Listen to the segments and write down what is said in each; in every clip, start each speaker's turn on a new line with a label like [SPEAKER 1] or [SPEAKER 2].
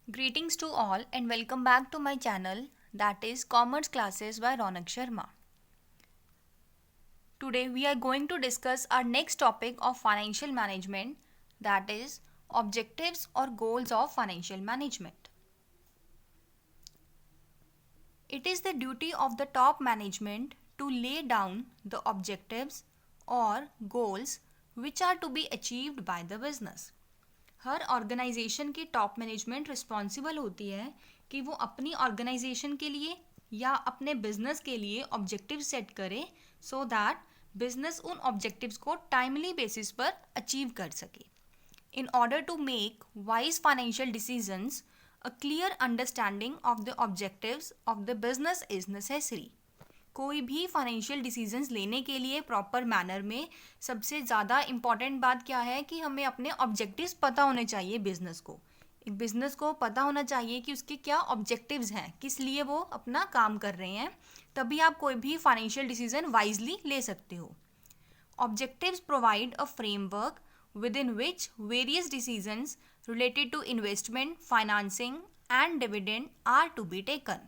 [SPEAKER 1] Greetings to all and welcome back to my channel, that is Commerce Classes by Ronak Sharma. Today we are going to discuss our next topic of financial management, that is objectives or goals of financial management. It is the duty of the top management to lay down the objectives or goals which are to be achieved by the business. हर organization की top management responsible होती है कि वो अपनी organisation के लिए या अपने बिजनेस के लिए ऑब्जेक्टिव सेट करे सो दैट बिजनेस उन ऑब्जेक्टिव्स को टाइमली बेसिस पर अचीव कर सके. In order to make wise financial decisions, a clear understanding of the objectives of the business is necessary. कोई भी फाइनेंशियल डिसीजंस लेने के लिए प्रॉपर मैनर में सबसे ज़्यादा इम्पॉर्टेंट बात क्या है कि हमें अपने ऑब्जेक्टिव्स पता होने चाहिए. बिजनेस को पता होना चाहिए कि उसके क्या ऑब्जेक्टिव्स हैं, किस लिए वो अपना काम कर रहे हैं, तभी आप कोई भी फाइनेंशियल डिसीजन वाइजली ले सकते हो. Objectives provide a framework within which various decisions related to investment, financing and dividend are to be taken.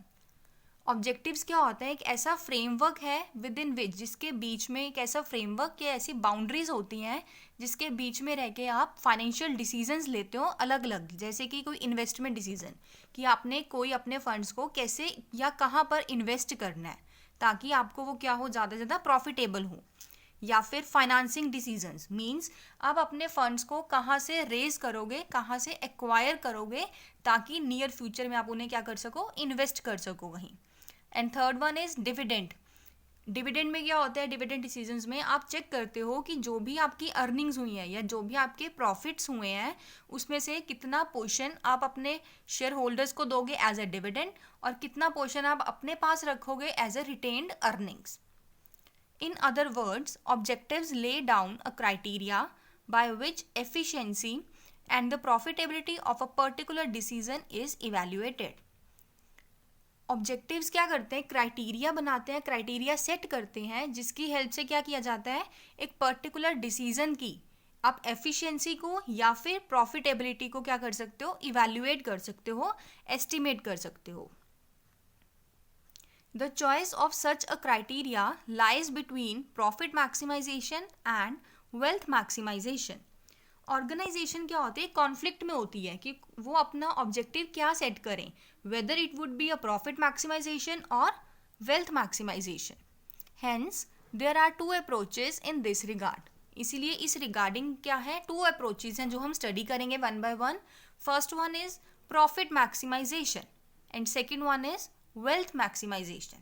[SPEAKER 1] Objectives क्या होता है? एक ऐसा फ्रेमवर्क है विद इन विच, जिसके बीच में एक ऐसा फ्रेमवर्क के ऐसी बाउंड्रीज होती हैं जिसके बीच में रह के आप फाइनेंशियल डिसीजंस लेते हो अलग अलग. जैसे कि कोई इन्वेस्टमेंट डिसीजन कि आपने कोई अपने फंड्स को कैसे या कहाँ पर इन्वेस्ट करना है ताकि आपको वो क्या हो, ज़्यादा से ज़्यादा प्रॉफिटेबल हो. या फिर फाइनेंसिंग डिसीजंस मींस आप अपने फंड्स को कहाँ से रेज करोगे, कहाँ से एक्वायर करोगे ताकि नियर फ्यूचर में आप उन्हें क्या कर सको, इन्वेस्ट कर सको वहीं. And third one is dividend. Dividend में क्या होता है? डिविडेंड डिसीजंस में आप चेक करते हो कि जो भी आपकी अर्निंग्स हुई हैं या जो भी आपके प्रॉफिट्स हुए हैं उसमें से कितना पोर्शन आप अपने शेयर होल्डर्स को दोगे एज अ डिविडेंड और कितना पोर्शन आप अपने पास रखोगे as a retained earnings. In other words, objectives lay down a criteria by which efficiency and the profitability of a particular decision is evaluated. Objectives क्या करते हैं? क्राइटेरिया बनाते हैं, क्राइटेरिया सेट करते हैं जिसकी हेल्प से क्या किया जाता है, एक पर्टिकुलर डिसीजन की आप एफिशिएंसी को या फिर प्रॉफिटेबिलिटी को क्या कर सकते हो, इवैल्यूएट कर सकते हो, एस्टिमेट कर सकते हो. The choice of such a criteria lies between profit maximization and wealth maximization. Organization क्या होती है? कॉन्फ्लिक्ट में होती है कि वो अपना ऑब्जेक्टिव क्या सेट करें, whether it would be a profit maximization और wealth maximization. Hence there are two approaches in this regard. इसीलिए इस रिगार्डिंग क्या है, टू अप्रोचेस हैं जो हम स्टडी करेंगे one by one. First one is profit maximization and second one is wealth maximization.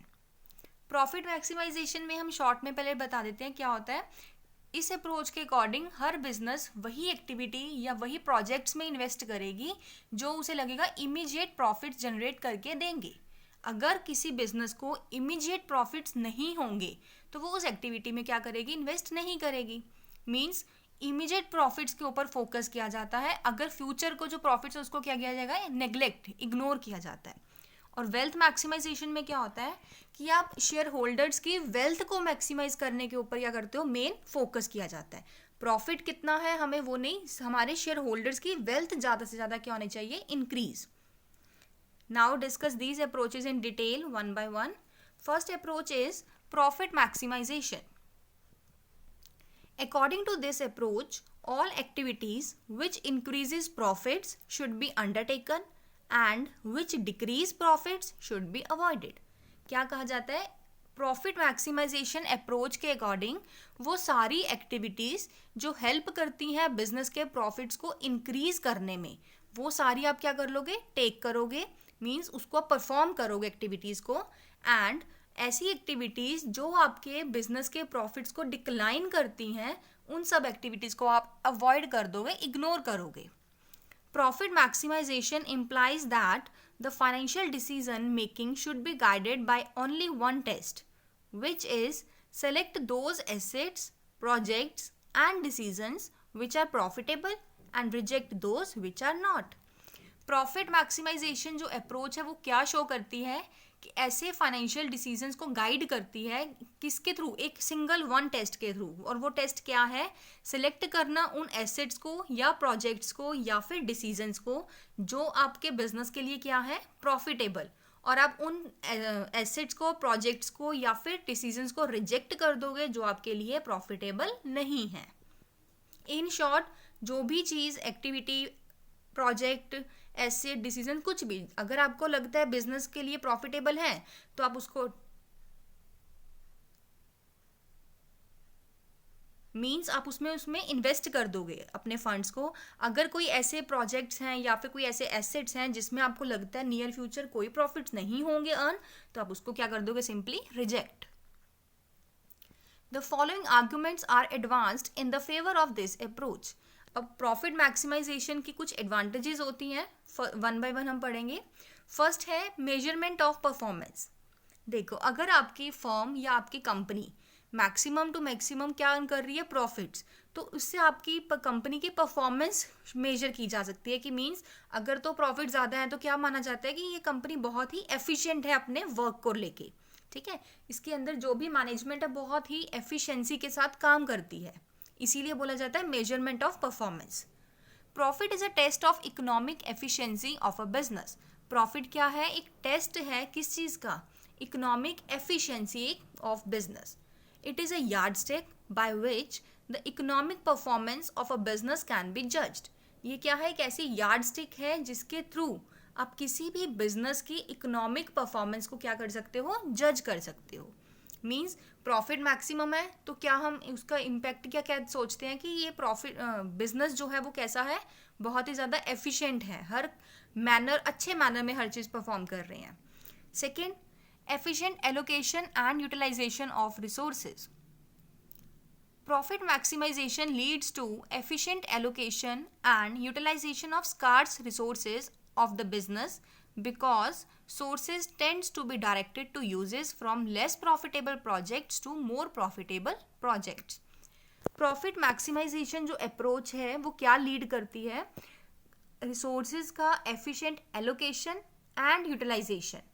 [SPEAKER 1] Profit maximization में हम शॉर्ट में पहले बता देते हैं क्या होता है. इस अप्रोच के अकॉर्डिंग हर बिजनेस वही एक्टिविटी या वही प्रोजेक्ट्स में इन्वेस्ट करेगी जो उसे लगेगा इमीडिएट प्रॉफिट्स जनरेट करके देंगे. अगर किसी बिजनेस को इमीडिएट प्रॉफिट्स नहीं होंगे तो वो उस एक्टिविटी में क्या करेगी, इन्वेस्ट नहीं करेगी. मीन्स इमीडिएट प्रॉफिट्स के ऊपर फोकस किया जाता है. अगर फ्यूचर को जो प्रॉफिट्स है उसको क्या किया जाएगा, नेग्लेक्ट, इग्नोर किया जाता है. और वेल्थ मैक्सिमाइजेशन में क्या होता है कि आप शेयर होल्डर्स की वेल्थ को मैक्सिमाइज करने के ऊपर क्या करते हो, मेन फोकस किया जाता है. प्रॉफिट कितना है हमें वो नहीं, हमारे शेयर होल्डर्स की वेल्थ ज़्यादा से ज़्यादा क्या होनी चाहिए, increase. Now discuss these approaches in detail one by one. First approach is profit maximization. According to this approach, all activities which increases profits should be undertaken and which decrease profits should be avoided. क्या कहा जाता है? Profit maximisation approach के according वो सारी activities जो help करती हैं बिजनेस के प्रॉफिट्स को इंक्रीज करने में, वो सारी आप क्या कर लोगे, टेक करोगे. मीन्स उसको आप परफॉर्म करोगे एक्टिविटीज़ को. एंड ऐसी एक्टिविटीज़ जो आपके बिजनेस के प्रॉफिट्स को डिक्लाइन करती हैं उन सब एक्टिविटीज़ को आप अवॉइड कर दोगे, इग्नोर करोगे. Profit maximization implies that the financial decision making should be guided by only one test, which is select those assets, projects and decisions which are profitable and reject those which are not. Profit maximization जो approach है वो क्या show करती है कि ऐसे financial decisions को guide करती है किसके थ्रू, एक सिंगल वन टेस्ट के थ्रू। और वो टेस्ट क्या है, सिलेक्ट करना उन एसेट्स को या प्रोजेक्ट्स को या फिर डिसीजंस को जो आपके बिजनेस के लिए क्या है, प्रॉफिटेबल, और आप उन एसेट्स को, प्रोजेक्ट्स को या फिर डिसीजंस को रिजेक्ट कर दोगे जो आपके लिए प्रॉफिटेबल नहीं है। इन शॉर्ट, जो भी चीज़, एक्टिविटी, प्रोजेक्ट, एसेट, डिसीजन, कुछ भी अगर आपको लगता है बिजनेस के लिए प्रॉफिटेबल है तो आप उसको मीन्स आप उसमें इन्वेस्ट कर दोगे अपने फंड्स को। अगर कोई ऐसे प्रोजेक्ट्स हैं या फिर कोई ऐसे एसेट्स हैं जिसमें आपको लगता है नियर फ्यूचर कोई प्रॉफिट्स नहीं होंगे अर्न, तो आप उसको क्या कर दोगे, simply reject. The following arguments are advanced in the favour of this approach. अब प्रॉफिट मैक्सिमाइजेशन की कुछ एडवांटेजेस होती हैं, वन बाय वन हम पढ़ेंगे। फर्स्ट है मेजरमेंट ऑफ परफॉर्मेंस। देखो, अगर आपकी फर्म या आपकी कंपनी मैक्सिमम टू मैक्सिमम क्या अर्न कर रही है, प्रॉफिट्स, तो उससे आपकी कंपनी की परफॉर्मेंस मेजर की जा सकती है। कि मीन्स अगर तो प्रॉफिट ज़्यादा है तो क्या माना जाता है कि ये कंपनी बहुत ही एफिशिएंट है अपने वर्क को लेके, ठीक है। इसके अंदर जो भी मैनेजमेंट है बहुत ही एफिशिएंसी के साथ काम करती है, इसीलिए बोला जाता है measurement of performance. Profit is a test of economic efficiency of a business. Profit क्या है, एक टेस्ट है किस चीज़ का, economic efficiency of business. It is a yardstick by which the economic performance of a business can be judged. ये क्या है, एक ऐसी यार्डस्टिक है जिसके थ्रू आप किसी भी बिजनेस की इकोनॉमिक परफॉर्मेंस को क्या कर सकते हो, जज कर सकते हो। मीन्स प्रॉफिट मैक्सिमम है तो क्या हम उसका इम्पैक्ट क्या सोचते हैं कि ये प्रॉफिट बिजनेस जो है वो कैसा है, बहुत ही ज़्यादा एफिशिएंट है, हर मैनर, अच्छे मैनर में हर चीज़ परफॉर्म कर रहे हैं। Second, efficient allocation and utilization of resources. Profit maximization leads to efficient allocation and utilization of scarce resources of the business because sources tends to be directed to uses from less profitable projects to more profitable projects. Profit maximization जो approach है वो क्या lead करती है, resources का efficient allocation and utilization।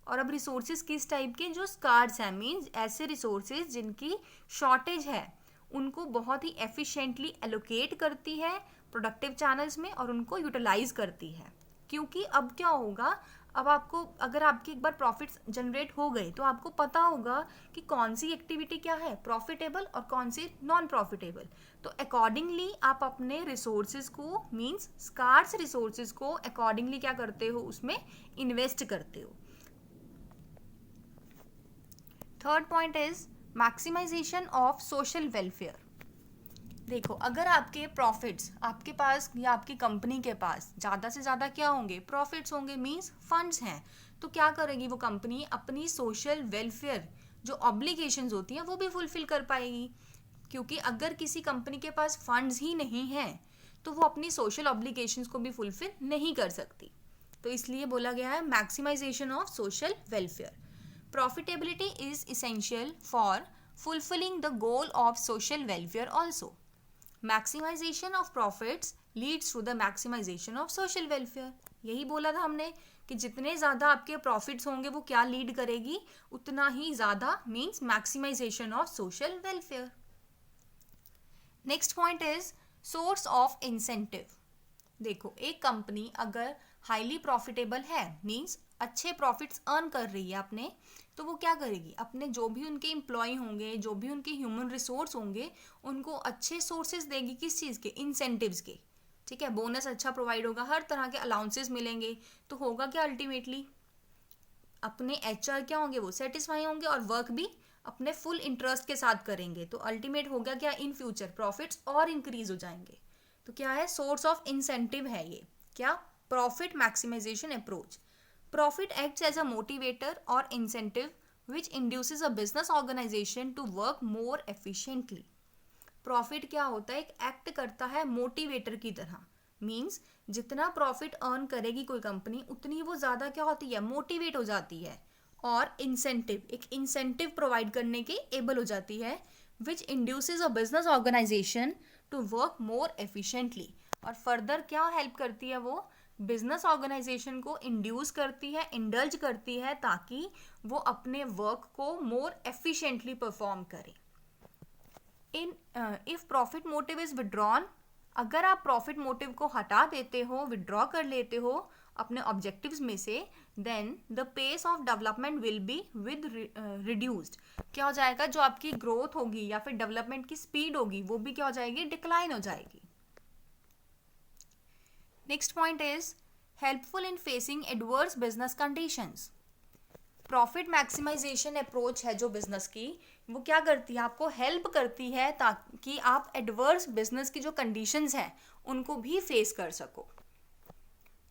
[SPEAKER 1] और अब resources किस टाइप के, जो scarce हैं, मीन्स ऐसे resources जिनकी shortage है उनको बहुत ही एफिशिएंटली एलोकेट करती है प्रोडक्टिव चैनल्स में और उनको यूटिलाइज करती है। क्योंकि अब क्या होगा, अब आपको अगर आपके एक बार प्रॉफिट्स जनरेट हो गए तो आपको पता होगा कि कौन सी एक्टिविटी क्या है प्रॉफिटेबल और कौन सी नॉन प्रॉफिटेबल। तो अकॉर्डिंगली आप अपने रिसोर्सेज को, मीन्स स्कार्स रिसोर्सेज को अकॉर्डिंगली क्या करते हो, उसमें इन्वेस्ट करते हो। Third point is maximization of social welfare. देखो, अगर आपके प्रॉफिट्स आपके पास या आपकी कंपनी के पास ज़्यादा से ज़्यादा क्या होंगे, प्रॉफिट्स होंगे, मीन्स फंड्स हैं, तो क्या करेगी वो कंपनी, अपनी सोशल वेलफेयर जो ऑब्लिगेशंस होती हैं वो भी फुलफिल कर पाएगी। क्योंकि अगर किसी कंपनी के पास फंड्स ही नहीं हैं तो वो अपनी सोशल ऑब्लिगेशंस को भी फुलफिल नहीं कर सकती। तो इसलिए बोला गया है maximization of social welfare. Profitability is essential for fulfilling the goal of social welfare also. Maximization of profits leads to the maximization of social welfare. यही बोला था हमने कि जितने ज़्यादा आपके प्रॉफिट्स होंगे वो क्या लीड करेगी, उतना ही ज़्यादा means maximization of social welfare. Next point is source of incentive. देखो, एक कंपनी अगर हाईली प्रॉफिटेबल है, मीन्स अच्छे प्रॉफिट्स अर्न कर रही है अपने, तो वो क्या करेगी, अपने जो भी उनके एम्प्लॉय होंगे, जो भी उनके ह्यूमन रिसोर्स होंगे, उनको अच्छे सोर्सेज देगी, किस चीज़ के, इंसेंटिव्स के, ठीक है। बोनस अच्छा प्रोवाइड होगा, हर तरह के अलाउंसेस मिलेंगे, तो होगा क्या, अल्टीमेटली अपने एचआर क्या होंगे, वो सेटिस्फाई होंगे और वर्क भी अपने फुल इंटरेस्ट के साथ करेंगे। तो अल्टीमेट हो गया क्या, इन फ्यूचर प्रॉफिट्स और इंक्रीज हो जाएंगे। तो क्या है, सोर्स ऑफ इंसेंटिव है ये, क्या, profit maximisation approach. Profit acts as a motivator or incentive which induces a business organization to work more efficiently. Profit क्या होता है, एक एक्ट करता है मोटिवेटर की तरह। मीन्स जितना प्रॉफिट अर्न करेगी कोई कंपनी उतनी वो ज़्यादा क्या होती है, मोटिवेट हो जाती है और इंसेंटिव, एक इंसेंटिव प्रोवाइड करने के एबल हो जाती है, which induces a business organization to work more efficiently. और फर्दर क्या हेल्प करती है वो, बिजनेस ऑर्गेनाइजेशन को इंड्यूस करती है, इंडल्ज करती है, ताकि वो अपने वर्क को मोर एफिशिएंटली परफॉर्म करे। If profit motive is withdrawn, अगर आप प्रॉफिट मोटिव को हटा देते हो, विड्रॉ कर लेते हो अपने ऑब्जेक्टिव्स में से, then the pace of development will be with reduced. क्या हो जाएगा, जो आपकी ग्रोथ होगी या फिर डेवलपमेंट की स्पीड होगी वो भी क्या हो जाएगी, डिक्लाइन हो जाएगी। Next point is helpful in facing adverse business conditions. Profit maximisation approach है जो बिजनेस की, वो क्या करती है, आपको हेल्प करती है ताकि आप एडवर्स बिजनेस की जो कंडीशंस हैं उनको भी फेस कर सको।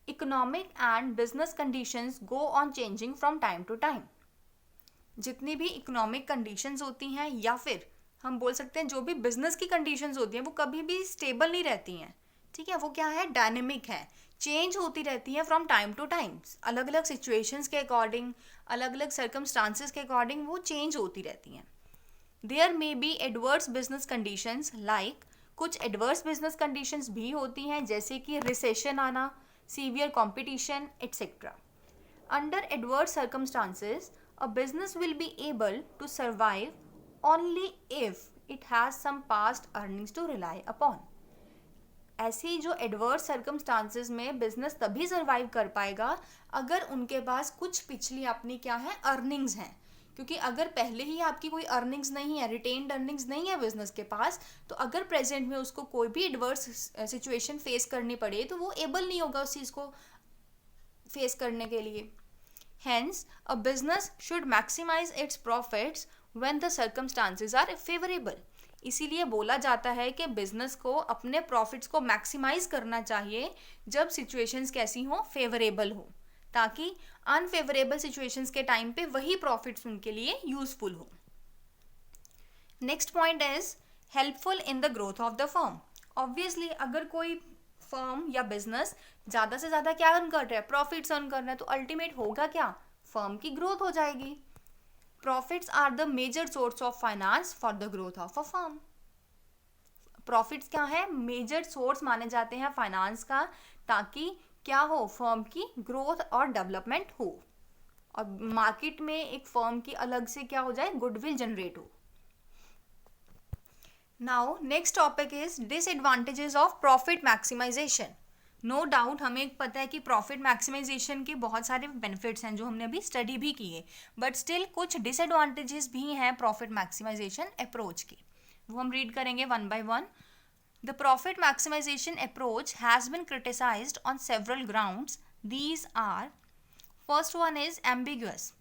[SPEAKER 1] Economic and business conditions go on changing from time to time. जितनी भी इकोनॉमिक कंडीशंस होती हैं या फिर हम बोल सकते हैं जो भी बिजनेस की कंडीशंस होती हैं वो कभी भी स्टेबल नहीं रहती हैं, ठीक है, वो क्या है, डायनेमिक है, चेंज होती रहती है फ्रॉम टाइम टू टाइम। अलग अलग सिचुएशंस के अकॉर्डिंग, अलग अलग सर्कमस्टांसेस के अकॉर्डिंग वो चेंज होती रहती हैं। There may be adverse business conditions like, कुछ एडवर्स बिजनेस कंडीशंस भी होती हैं जैसे कि रिसेशन आना, severe competition etcetera. Under adverse circumstances a business will be able to survive only if it has some past earnings to rely upon। ऐसी जो adverse circumstances में बिजनेस तभी सर्वाइव कर पाएगा अगर उनके पास कुछ पिछली अपनी क्या है, अर्निंग्स हैं। क्योंकि अगर पहले ही आपकी कोई अर्निंग्स नहीं है, रिटेन्ड अर्निंग्स नहीं है बिजनेस के पास, तो अगर प्रेजेंट में उसको कोई भी एडवर्स सिचुएशन फेस करनी पड़े तो वो एबल नहीं होगा उस चीज़ को फेस करने के लिए। Hence, a business should maximize its profits when the circumstances are favorable। इसीलिए बोला जाता है कि बिजनेस को अपने प्रॉफिट्स को मैक्सिमाइज करना चाहिए जब सिचुएशंस कैसी हो, फेवरेबल हो, ताकि अनफेवरेबल सिचुएशंस के टाइम पे वही प्रॉफिट्स उनके लिए यूजफुल हो। Next point is helpful in the growth of the firm. Obviously अगर कोई फर्म या बिजनेस ज़्यादा से ज़्यादा क्या अर्न कर रहा है, प्रॉफिट्स अर्न कर रहा है, तो अल्टीमेट होगा क्या, फर्म की ग्रोथ हो जाएगी। Profits are the major source of finance for the growth of a firm. Profits क्या है, मेजर सोर्स माने जाते हैं फाइनेंस का, ताकि क्या हो, फर्म की ग्रोथ और डेवलपमेंट हो और मार्केट में एक फर्म की अलग से क्या हो जाए, गुडविल जनरेट हो। Now next topic is disadvantages of profit maximization. No doubt हमें पता है कि प्रॉफिट मैक्सिमाइजेशन के बहुत सारे बेनिफिट्स हैं जो हमने अभी स्टडी भी किए, बट स्टिल कुछ डिसएडवांटेजेस भी हैं प्रॉफिट मैक्सिमाइजेशन अप्रोच के, वो हम रीड करेंगे one by one. The profit maximisation approach has been criticized on several grounds. These are, first one is ambiguous.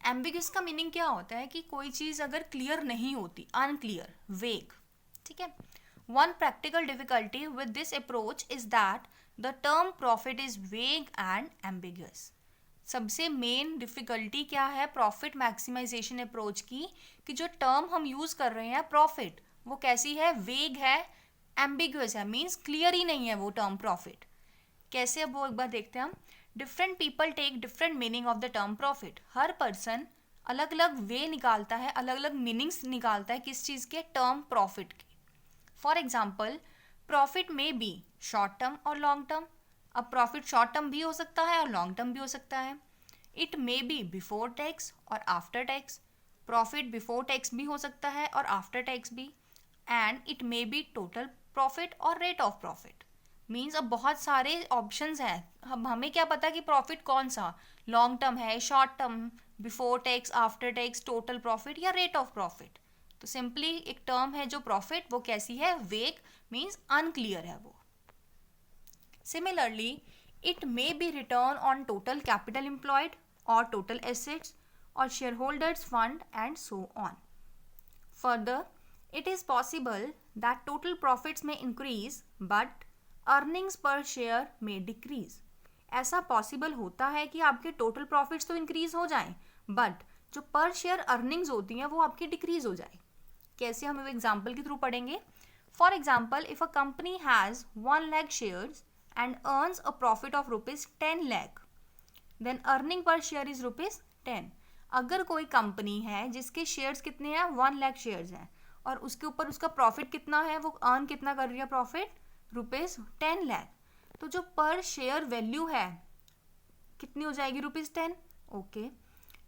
[SPEAKER 1] Ambiguous का मीनिंग क्या होता है कि कोई चीज़ अगर क्लियर नहीं होती, अनक्लियर, वेग, ठीक है। One practical difficulty with this approach is that the term profit is vague and ambiguous। सबसे मेन डिफिकल्टी क्या है प्रॉफिट मैक्सिमाइजेशन अप्रोच की, कि जो टर्म हम यूज कर रहे हैं प्रॉफिट, वो कैसी है, वेग है, एम्बिगुअस है, मीन्स क्लियर ही नहीं है वो टर्म प्रॉफिट। कैसे, अब वो एक बार देखते हैं हम। Different people take different meaning of the term profit. हर पर्सन अलग अलग वे निकालता है, अलग अलग मीनिंग्स निकालता है किस चीज़ के, टर्म प्रॉफिट के। फॉर एग्जाम्पल, प्रॉफिट में बी शॉर्ट टर्म और लॉन्ग टर्म। अब प्रॉफिट शॉर्ट टर्म भी हो सकता है और लॉन्ग टर्म भी हो सकता है। It may be before tax और after tax. Profit before tax भी हो सकता है और आफ्टर टैक्स भी। And it may be total profit और रेट ऑफ प्रॉफिट। मीन्स अब बहुत सारे ऑप्शंस हैं, अब हमें क्या पता कि प्रॉफिट कौन सा, लॉन्ग टर्म है, short term, before tax, after tax, total profit या रेट ऑफ प्रॉफिट। तो सिंपली एक टर्म है जो प्रॉफिट, वो कैसी है, वेग, मीन्स अनक्लियर है वो। Similarly it may B return on total capital employed और टोटल एसेट्स और share holders fund and so on. Further it is possible that total profits में इंक्रीज बट अर्निंग्स पर शेयर में डिक्रीज। ऐसा possible होता है कि आपके टोटल प्रॉफिट्स तो इंक्रीज हो जाएं, बट जो पर शेयर अर्निंग्स होती हैं वो आपकी डिक्रीज हो जाए। कैसे, हम एग्जाम्पल के थ्रू पढ़ेंगे। For example, if a company has 1 lakh shares and earns a profit of ₹10 lakh, then earning per share is ₹10। अगर कोई कंपनी है जिसके शेयर्स कितने हैं, 1 lakh शेयर्स हैं, और उसके ऊपर उसका प्रॉफिट कितना है, वो अर्न कितना कर रही है प्रॉफिट, ₹10 lakh, तो जो पर शेयर वैल्यू है कितनी हो जाएगी, ₹10। Okay,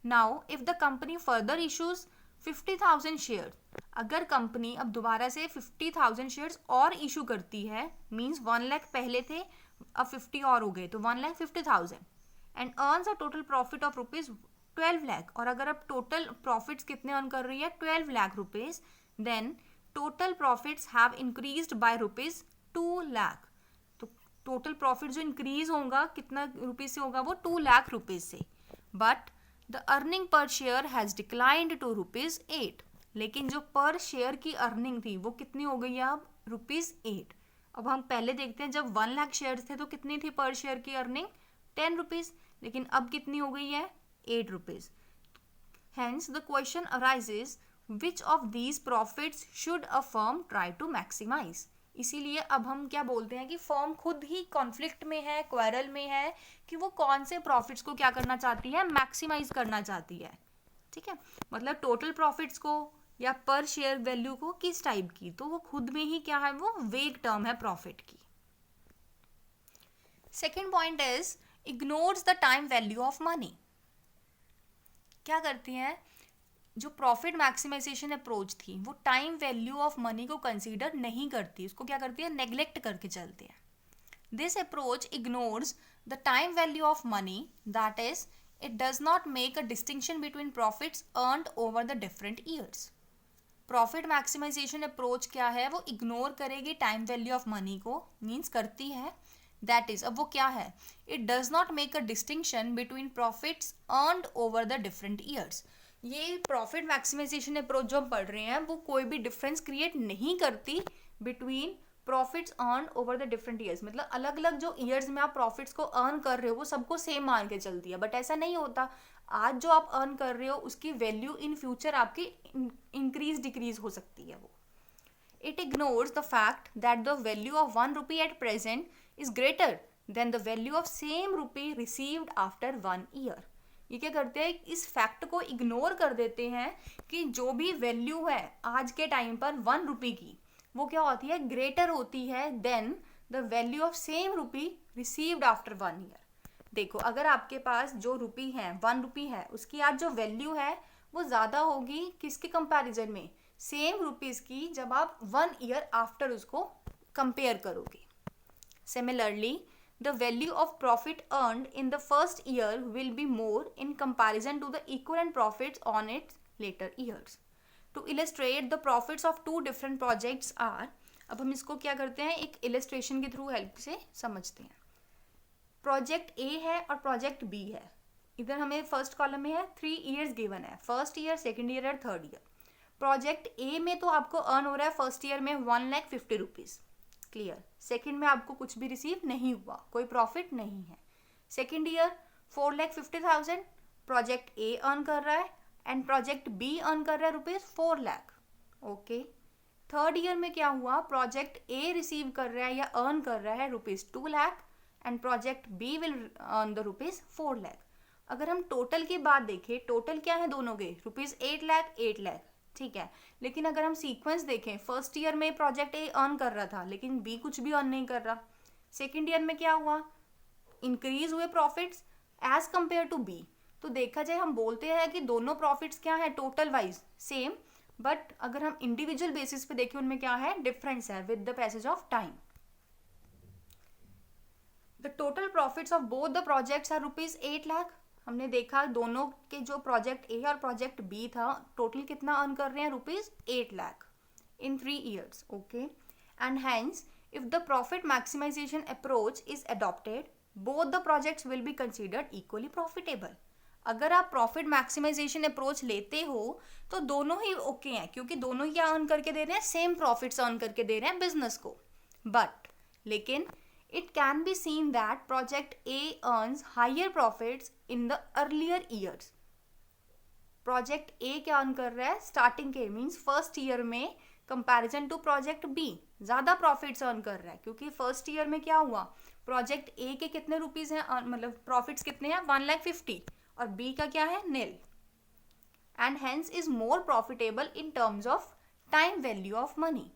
[SPEAKER 1] now if the company further issues 50,000 share, अगर कंपनी अब दोबारा से 50,000 शेयर्स और इशू करती है, मीन्स 1 लाख पहले थे अब 50 और हो गए तो 1,50,000, and earns a total profit of ₹12 lakh, और अगर अब टोटल प्रॉफिट्स कितने अर्न कर रही है, 12 lakh rupees, then total profits have increased by ₹2 lakh. तो टोटल प्रॉफिट जो इंक्रीज होगा कितना रुपीज से होगा, वो 2 लाख रुपीज से, but the earning per share has declined to ₹8। लेकिन जो पर शेयर की अर्निंग थी वो कितनी हो गई है अब, ₹8। अब हम पहले देखते हैं, जब 1 लाख शेयर थे तो कितनी थी पर शेयर की अर्निंग, ₹10, लेकिन अब कितनी हो गई है, ₹8। Hence the question arises, which of these profits should a firm try to maximize? इसीलिए अब हम क्या बोलते हैं कि फर्म खुद ही कॉन्फ्लिक्ट में है, क्वेरल में है कि वो कौन से प्रॉफिट्स को क्या करना चाहती है, मैक्सिमाइज करना चाहती है। ठीक है, मतलब टोटल प्रॉफिट्स को या पर शेयर वैल्यू को किस टाइप की, तो वो खुद में ही क्या है, वो वेग टर्म है प्रॉफिट की। Second point is ignores the time value of money. क्या करती हैं, जो प्रॉफिट मैक्सिमाइजेशन अप्रोच थी वो टाइम वैल्यू ऑफ मनी को कंसीडर नहीं करती, उसको क्या करती है, नेग्लेक्ट करके चलते हैं। This approach ignores the time value of money, that is it does not make a distinction between profits earned over the different years. Profit maximisation approach क्या है, वो इग्नोर करेगी टाइम वैल्यू ऑफ मनी को, means करती है, that is, अब वो क्या है, it does not make a distinction between profits earned over the different years. ये प्रॉफिट मैक्सिमाइजेशन अप्रोच जो हम पढ़ रहे हैं वो कोई भी डिफरेंस क्रिएट नहीं करती between profits earn over the different years, मतलब अलग अलग जो ईयर्स में आप प्रॉफिट्स को अर्न कर रहे हो वो सबको सेम मान के चलती है, बट ऐसा नहीं होता। आज जो आप अर्न कर रहे हो उसकी वैल्यू इन फ्यूचर आपकी इंक्रीज डिक्रीज हो सकती है वो। It ignores the fact that the value of ₹1 at present is greater than the value of same rupee received after 1 year. ये क्या करते हैं, इस फैक्ट को इग्नोर कर देते हैं कि जो भी वैल्यू है आज के टाइम पर ₹1 की, वो क्या होती है, ग्रेटर होती है then the value of same rupee received after 1 year. देखो, अगर आपके पास जो रुपी है, ₹1 है, उसकी आज जो वैल्यू है वो ज़्यादा होगी किसके कंपैरिजन में, सेम रुपीज़ की, जब आप 1 ईयर आफ्टर उसको कंपेयर करोगे। Similarly the value of profit earned in the first year will be more in comparison to the equivalent profits on its later years. To illustrate the profits of 2 different projects are, अब हम इसको क्या करते हैं, एक illustration के through help से समझते हैं। प्रोजेक्ट ए है और प्रोजेक्ट बी है, इधर हमें फर्स्ट कॉलम में है 3 ईयर्स गिवन है, फर्स्ट ईयर, सेकेंड ईयर और थर्ड ईयर। प्रोजेक्ट ए में तो आपको अर्न हो रहा है फर्स्ट ईयर में ₹1,50,000, क्लियर। सेकेंड में आपको कुछ भी रिसीव नहीं हुआ, कोई प्रॉफिट नहीं है। Second year 4,50,000 project A earn कर रहा है एंड प्रोजेक्ट बी अर्न कर रहा है ₹4 लाख। ओके, थर्ड ईयर में क्या हुआ, प्रोजेक्ट ए रिसीव कर रहा है या अर्न कर रहा है ₹2 lakh and project B will earn the ₹4 lakh. अगर हम टोटल की बात देखें, टोटल क्या है दोनों के, ₹8 लाख 8 लाख, ठीक है। लेकिन अगर हम सीक्वेंस देखें, फर्स्ट ईयर में प्रोजेक्ट ए अर्न कर रहा था लेकिन बी कुछ भी अर्न नहीं कर रहा। सेकेंड ईयर में क्या हुआ, इंक्रीज हुए profits as compare to B. तो देखा जाए हम बोलते हैं कि दोनों प्रॉफिट्स क्या है, टोटल वाइज सेम, बट अगर हम इंडिविजुअल बेसिस पे देखें उनमें क्या है, डिफरेंस है with the passage of time. The total profits of both the projects are ₹8 lakh. हमने देखा दोनों के जो प्रोजेक्ट ए और प्रोजेक्ट बी था, टोटल कितना अर्न कर रहे हैं, ₹8 lakh in 3 years. Okay, and hence if the profit maximisation approach is adopted, both the projects will be considered equally profitable. अगर आप प्रॉफिट मैक्सिमाइजेशन अप्रोच लेते हो तो दोनों ही ओके हैं, क्योंकि दोनों ही अर्न करके दे रहे हैं, सेम प्रॉफिट्स अर्न करके दे रहे हैं बिजनेस को। बट लेकिन it can be seen that project A earns higher profits in the earlier years. Project A क्या अर्न कर रहा है, स्टार्टिंग के मीन्स फर्स्ट ईयर में कंपैरिजन टू प्रोजेक्ट बी ज़्यादा प्रॉफिट्स अर्न कर रहा है, क्योंकि फर्स्ट ईयर में क्या हुआ, प्रोजेक्ट ए के कितने रुपीज़ हैं, मतलब प्रॉफिट्स कितने हैं, 1,50,000 और बी का क्या है, nil, and hence is more profitable in terms of time value of money.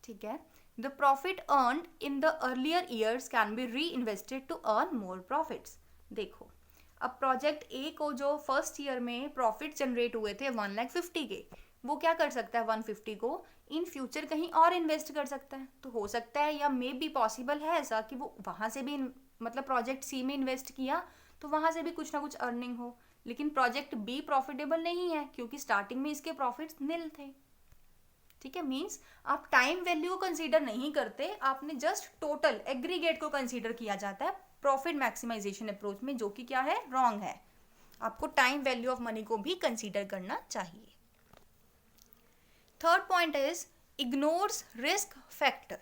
[SPEAKER 1] ठीक है, The profit earned in the earlier years can be reinvested to earn more profits. देखो, अब प्रोजेक्ट ए को जो फर्स्ट ईयर में profit generate हुए थे 1,50,000 के, वो क्या कर सकता है 150 को इन फ्यूचर कहीं और इन्वेस्ट कर सकता है. तो हो सकता है या मे बी पॉसिबल है ऐसा कि वो वहाँ से भी मतलब प्रोजेक्ट सी में इन्वेस्ट किया तो वहाँ से भी कुछ ना कुछ अर्निंग हो. लेकिन प्रोजेक्ट बी प्रॉफिटेबल नहीं है क्योंकि स्टार्टिंग में इसके प्रॉफिट्स निल थे. ठीक है, मीन्स आप टाइम वैल्यू को कंसीडर नहीं करते, आपने जस्ट टोटल एग्रीगेट को कंसीडर किया जाता है प्रॉफिट मैक्सिमाइजेशन अप्रोच में, जो कि क्या है, रॉन्ग है. आपको टाइम वैल्यू ऑफ मनी को भी कंसीडर करना चाहिए. Third point is ignores risk factor.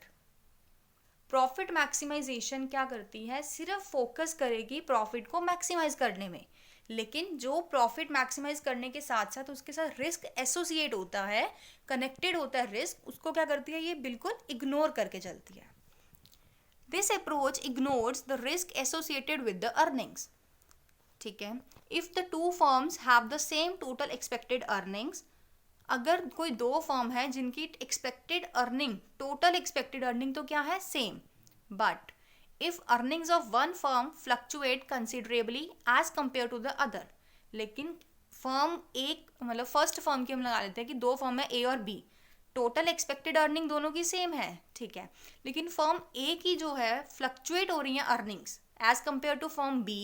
[SPEAKER 1] Profit maximization क्या करती है, सिर्फ फोकस करेगी प्रॉफिट को मैक्सिमाइज करने में, लेकिन जो प्रॉफिट मैक्सिमाइज करने के साथ साथ उसके साथ रिस्क एसोसिएट होता है, कनेक्टेड होता है रिस्क, उसको क्या करती है, ये बिल्कुल इग्नोर करके चलती है. This approach ignores the risk associated with the earnings. ठीक है, if the two firms have the same total expected earnings, अगर कोई दो फर्म है जिनकी expected earning, total expected earning तो क्या है, same, but if earnings of one firm fluctuate considerably as compared to the other, लेकिन फर्म एक मतलब फर्स्ट फर्म की हम लगा लेते हैं कि दो फर्म है ए और बी, टोटल एक्सपेक्टेड अर्निंग दोनों की सेम है. ठीक है, लेकिन फर्म ए की जो है फ्लक्चुएट हो रही है earnings as compare to firm B,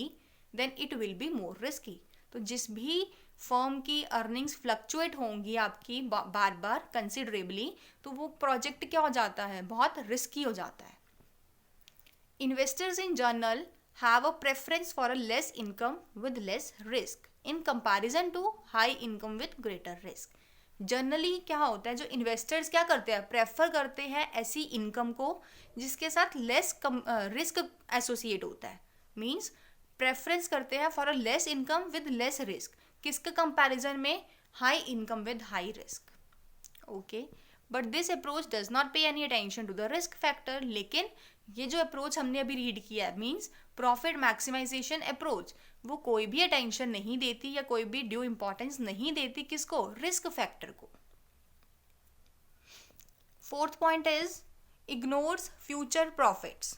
[SPEAKER 1] then it will be more risky. तो जिस भी फर्म की अर्निंग्स फ्लक्चुएट होंगी आपकी बार बार कंसिडरेबली, तो वो प्रोजेक्ट क्या हो जाता है, बहुत रिस्की हो जाता है. Investors in general have a preference for a less income with less risk in comparison to high income with greater risk. Generally क्या होता है, जो इन्वेस्टर्स क्या करते हैं, प्रेफर करते हैं ऐसी इनकम को जिसके साथ लेस रिस्क एसोसिएट होता है. मीन्स प्रेफरेंस करते हैं for a less income with less risk. किसके कंपैरिजन में, high income with high risk. Okay, but this approach does not pay any attention to the risk factor. लेकिन ये जो approach हमने अभी रीड किया है, मीन्स प्रॉफिट मैक्सिमाइजेशन अप्रोच, वो कोई भी अटेंशन नहीं देती या कोई भी ड्यू इंपॉर्टेंस नहीं देती किसको, रिस्क फैक्टर को. Fourth point is ignores future profits.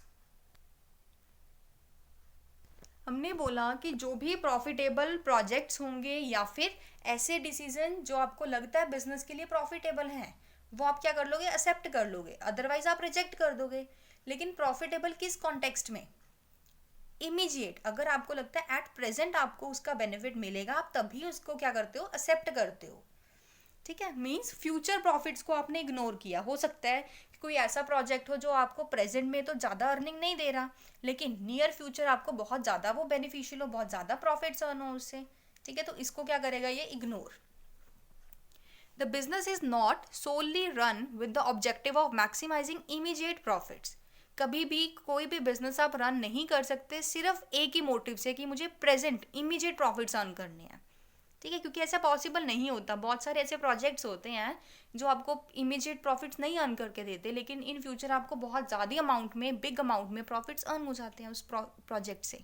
[SPEAKER 1] हमने बोला कि जो भी प्रॉफिटेबल प्रोजेक्ट्स होंगे या फिर ऐसे डिसीजन जो आपको लगता है बिजनेस के लिए प्रॉफिटेबल हैं, वो आप क्या कर लोगे, एक्सेप्ट कर लोगे, अदरवाइज आप रिजेक्ट कर दोगे. लेकिन प्रॉफिटेबल किस कॉन्टेक्स्ट में, इमीडिएट, अगर आपको लगता है एट प्रेजेंट आपको उसका बेनिफिट मिलेगा, आप तभी उसको क्या करते हो, एक्सेप्ट करते हो. ठीक है, मीन्स फ्यूचर प्रॉफिट्स को आपने इग्नोर किया. हो सकता है कि कोई ऐसा प्रोजेक्ट हो जो आपको प्रेजेंट में तो ज़्यादा अर्निंग नहीं दे रहा, लेकिन नियर फ्यूचर आपको बहुत ज़्यादा वो बेनिफिशियल हो, बहुत ज़्यादा प्रॉफिट्स अर्न हो उससे. ठीक है, तो इसको क्या करेगा ये, ignore. The business is not solely run with the objective of maximizing immediate profits. कभी भी कोई भी बिजनेस आप रन नहीं कर सकते सिर्फ एक ही मोटिव से कि मुझे प्रेजेंट इमीडिएट प्रॉफिट्स अर्न करने हैं. ठीक है, क्योंकि ऐसा पॉसिबल नहीं होता. बहुत सारे ऐसे प्रोजेक्ट्स होते हैं जो आपको इमीडिएट प्रॉफिट्स नहीं अर्न करके देते, लेकिन इन फ्यूचर आपको बहुत ज़्यादा अमाउंट में, बिग अमाउंट में प्रॉफिट्स अर्न हो जाते हैं उस प्रोजेक्ट से.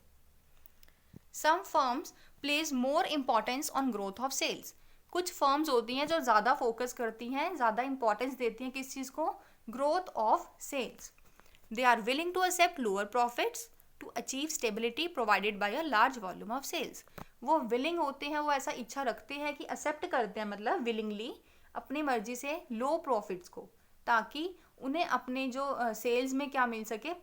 [SPEAKER 1] Some firms place more importance on growth of sales. कुछ फर्म्स होती हैं जो ज़्यादा फोकस करती हैं, ज़्यादा इंपॉर्टेंस देती हैं किस चीज़ को, growth of sales. They are willing to accept lower profits to achieve stability provided by a large volume of sales. वो विलिंग होते हैं, वो ऐसा इच्छा रखते हैं कि एक्सेप्ट करते हैं, मतलब विलिंगली अपनी मर्जी से लो प्रॉफिट्स को, ताकि उन्हें अपने जो सेल्स में क्या मिल सके,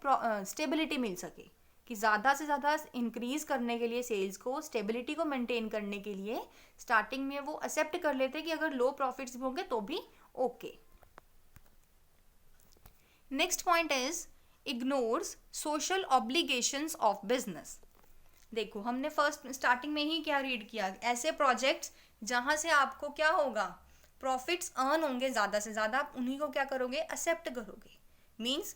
[SPEAKER 1] स्टेबिलिटी मिल सके. कि ज़्यादा से ज़्यादा इंक्रीज करने के लिए सेल्स को, स्टेबिलिटी को मेंटेन करने के लिए स्टार्टिंग में वो एक्सेप्ट कर लेते कि अगर लो प्रॉफिट्स भी होंगे तो भी okay. Next point is ignores social obligations of business. देखो, हमने फर्स्ट स्टार्टिंग में ही क्या रीड किया, ऐसे प्रोजेक्ट्स जहाँ से आपको क्या होगा, प्रॉफिट्स अर्न होंगे ज़्यादा से ज़्यादा, आप उन्हीं को क्या करोगे, एक्सेप्ट करोगे. मीन्स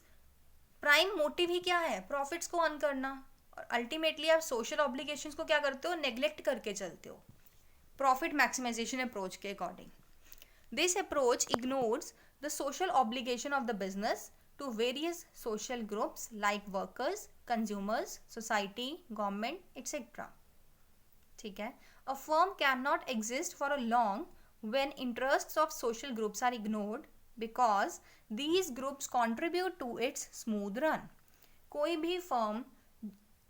[SPEAKER 1] प्राइम मोटिव ही क्या है, प्रॉफिट्स को अर्न करना, और अल्टीमेटली आप सोशल ऑब्लिगेशंस को क्या करते हो, नेग्लेक्ट करके चलते हो प्रॉफिट मैक्सिमाइजेशन अप्रोच के according. This approach ignores the social obligation of the business to various social groups like workers, consumers, society, government et cetera. ठीक है, a firm can not exist for a long when interests of social groups are ignored because these groups contribute to its smooth run. कोई भी firm